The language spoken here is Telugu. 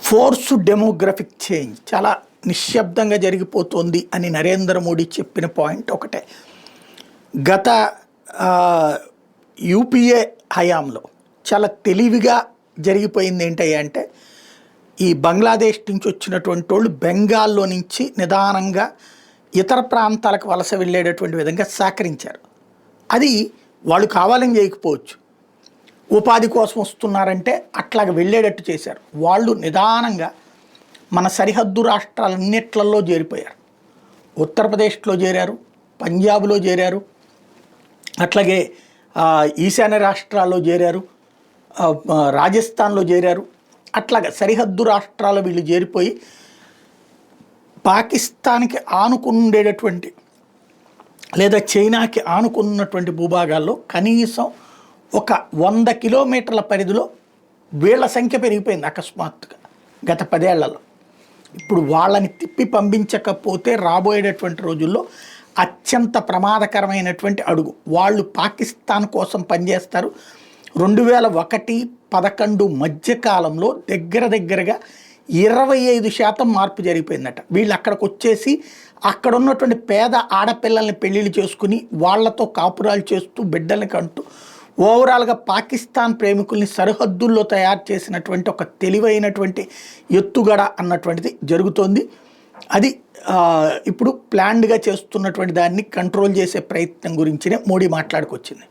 ఫోర్స్ డెమోగ్రఫిక్ చేంజ్ చాలా నిశ్శబ్దంగా జరిగిపోతుంది అని నరేంద్ర మోడీ చెప్పిన పాయింట్ ఒకటే. గత యూపీఏ హయాంలో చాలా తెలివిగా జరిగిపోయింది ఏంటయ్యా అంటే, ఈ బంగ్లాదేశ్ నుంచి వచ్చినటువంటి వాళ్ళు బెంగాల్లో నుంచి నిదానంగా ఇతర ప్రాంతాలకు వలస వెళ్ళేటటువంటి విధంగా సహకరించారు. అది వాళ్ళు కావాలని చేయకపోవచ్చు, ఉపాధి కోసం వస్తున్నారంటే అట్లాగ వెళ్ళేటట్టు చేశారు. వాళ్ళు నిదానంగా మన సరిహద్దు రాష్ట్రాలన్నిట్లలో చేరిపోయారు. ఉత్తరప్రదేశ్లో చేరారు, పంజాబ్లో చేరారు, అట్లాగే ఈశాన్య రాష్ట్రాల్లో చేరారు, రాజస్థాన్లో చేరారు. అట్లాగా సరిహద్దు రాష్ట్రాలు వీళ్ళు చేరిపోయి పాకిస్తాన్కి ఆనుకుండేటటువంటి లేదా చైనాకి ఆనుకున్నటువంటి భూభాగాల్లో కనీసం ఒక 100 కిలోమీటర్ల పరిధిలో వీళ్ళ సంఖ్య పెరిగిపోయింది అకస్మాత్తుగా గత 10 ఏళ్లలో. ఇప్పుడు వాళ్ళని తిప్పి పంపించకపోతే రాబోయేటటువంటి రోజుల్లో అత్యంత ప్రమాదకరమైనటువంటి అడుగు. వాళ్ళు పాకిస్తాన్ కోసం పనిచేస్తారు. 2001-11 మధ్యకాలంలో దగ్గరగా 25% మార్పు జరిగిపోయిందట. వీళ్ళు అక్కడికి వచ్చేసి అక్కడ ఉన్నటువంటి పేద ఆడపిల్లల్ని పెళ్ళిళ్ళు చేసుకుని వాళ్ళతో కాపురాలు చేస్తూ బిడ్డల్ని కంటూ ఓవరాల్గా పాకిస్తాన్ ప్రేమికుల్ని సరిహద్దుల్లో తయారు చేసినటువంటి ఒక తెలివైనటువంటి ఎత్తుగడ అన్నటువంటిది జరుగుతోంది. అది ఇప్పుడు ప్లాన్డ్గా చేస్తున్నటువంటి దాన్ని కంట్రోల్ చేసే ప్రయత్నం గురించినే మోడీ మాట్లాడుకొచ్చింది.